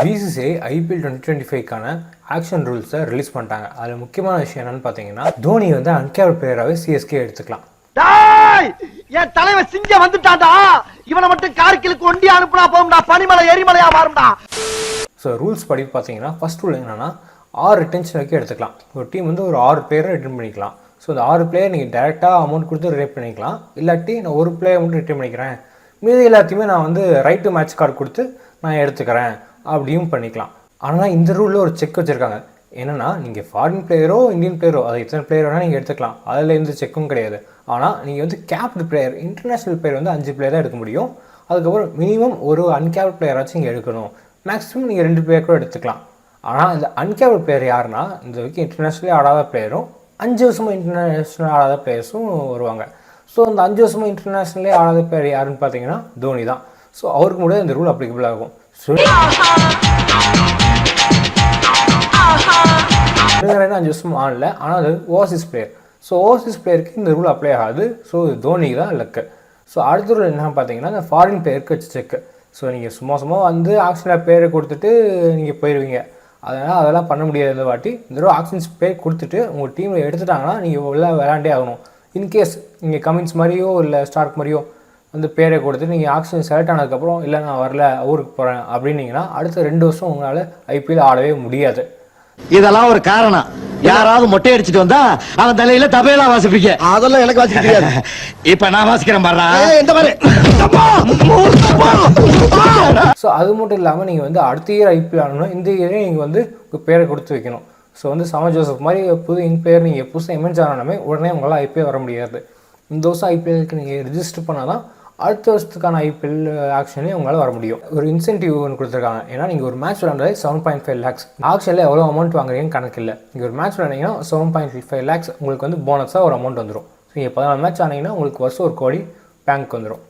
BCCI IPL 2025க்கான action ரூல்ஸை release பண்ணிட்டாங்க. அதில் முக்கியமான விஷயம் என்னன்னு பார்த்தீங்கன்னா, தோனி வந்து அன்கேப்டு பிளேயராகவே சிஎஸ்கே எடுத்துக்கலாம். என் தலைவன் சிங்க வந்துட்டான்டா, இவனை மட்டும் கார்கிலுக்கு ஒண்டி அனுப்புனா போகும்டா, பனிமலை எரிமலையா மாறும்டா. ஸோ ரூல்ஸ் படி பார்த்தீங்கன்னா, ஃபர்ஸ்ட் ரூல் என்னன்னா 6 ரிட்டன்ஷன் வரைக்கும் எடுத்துக்கலாம். ஒரு டீம் வந்து ஒரு 6 பிளேயரை ரிட்டர்ன் பண்ணிக்கலாம். ஸோ அந்த 6 பிளேயர் நீங்கள் டேரெக்டாக அமௌண்ட் கொடுத்து ரிட்டர்ன் பண்ணிக்கலாம். இல்லாட்டி நான் ஒரு பிளேயர் மட்டும் ரிட்டர்ன் பண்ணிக்கிறேன், மீது எல்லாத்தையுமே நான் வந்து ரைட் டு மேட்ச் கார்டு கொடுத்து நான் எடுத்துக்கிறேன் அப்படியும் பண்ணிக்கலாம். ஆனால் இந்த ரூலில் ஒரு செக் வச்சுருக்காங்க. என்னென்னா, நீங்கள் ஃபாரின் பிளேயரோ இந்தியன் பிளேயரோ அது எத்தனை பிளேயர் வேணால் நீங்கள் எடுத்துக்கலாம், அதில் எந்த செக்கும் கிடையாது. ஆனால் நீங்கள் வந்து கேப்டு பிளேயர் இன்டர்நேஷ்னல் பிளேயர் வந்து 5 பிளேயர் தான் எடுக்க முடியும். அதுக்கப்புறம் மினிமம் ஒரு அன்கேப்டு பிளேயராச்சும் இங்கே எடுக்கணும். மேக்ஸிமம் நீங்கள் 2 பிளேயர் கூட எடுத்துக்கலாம். ஆனால் இந்த அன்கேப்டு பிளேயர் யாருன்னா, இந்த வரைக்கும் இன்டர்நேஷ்னலே ஆடாத பிளேயரும் 5 வருஷமாக இன்டர்நேஷ்னல் ஆடாத பிளேயர்ஸும் வருவாங்க. ஸோ அந்த 5 வருஷமாக இன்டர்நேஷ்னலே ஆடாத பிளேயர் யாருன்னு பார்த்தீங்கன்னா தோனி தான். ஸோ அவருக்கு கூட இந்த ரூல் அப்ளிகபிள் ஆகும். ஸோ 5 வருஷம் ஆடல, ஆனால் அது ஓவர்சீஸ் பிளேயர். ஸோ ஓவர்சீஸ் பிளேயருக்கு இந்த ரூல் அப்ளை ஆகாது. ஸோ தோனிக்கு தான் லக்கு. ஸோ அடுத்த ரூல் என்ன பார்த்தீங்கன்னா, இந்த ஃபாரின் பிளேயருக்கு வச்சு செக்கு. ஸோ நீங்கள் சும்மா வந்து ஆக்ஷனில் பேரை கொடுத்துட்டு நீங்கள் போயிடுவீங்க. அதனால் அதெல்லாம் பண்ண முடியாது. இந்த வாட்டி இந்த தடவை ஆக்ஷன்ஸ் பேர் கொடுத்துட்டு உங்கள் டீமில் எடுத்துட்டாங்கன்னா நீங்கள் உள்ள விளையாண்டே ஆகணும். இன்கேஸ் நீங்கள் கமின்ஸ் மாதிரியோ இல்லை ஸ்டார்க் மாதிரியோ அந்த பேரை கொடுத்து நீங்கள் ஆக்ஷன் செலக்ட் ஆனதுக்கப்புறம் இல்லை நான் வரல ஊருக்கு போகிறேன் அப்படின்னீங்கன்னா அடுத்த 2 வருஷம் உங்களால் IPL ஆடவே முடியாது. இதெல்லாம் ஒரு காரணம். யாராவது மொட்டை அடிச்சுட்டு வந்தா அவன் தலையில தபையெல்லாம் வாசிப்பீங்க. அதெல்லாம் எனக்கு வாசிக்க தெரியாது. இப்ப நான் வாசிக்கிறேன் பாரு. இந்த மாதிரி. ஸோ அது மட்டும் இல்லாமல் நீங்கள் வந்து அடுத்த இயர் IPL ஆடணும். இந்த இயரே நீங்கள் வந்து உங்கள் பேரை கொடுத்து வைக்கணும். ஸோ வந்து சம ஜோசப் மாதிரி புது பேர் நீங்கள் புதுசாக எமென்ஸ் ஆனாலுமே உடனே உங்களால் IPL வர முடியாது. இந்த வருஷம் IPLக்கு நீங்கள் ரிஜிஸ்டர் பண்ணால் தான் அடுத்த வருஷத்துக்கான IPL ஆக்ஷனே உங்களால் வர முடியும். ஒரு இன்சென்டிவ் ஒன்று கொடுத்துருக்காங்க. ஏன்னா நீங்கள் ஒரு மேட்ச் விளையாண்டது 7.5 lakhs. ஆக்ஷனில் எவ்வளோ அமௌண்ட் வாங்குறீங்கன்னு கணக்கு இல்லை. நீங்கள் ஒரு மேட்ச் விளையாண்டிங்கன்னா 7.5 lakhs உங்களுக்கு வந்து போனஸாக ஒரு அமௌண்ட் வந்துடும். நீங்கள் 14 மேட்ச் ஆனீங்கன்னா உங்களுக்கு வருஷம் 1 கோடி பேங்க் வந்துடும்.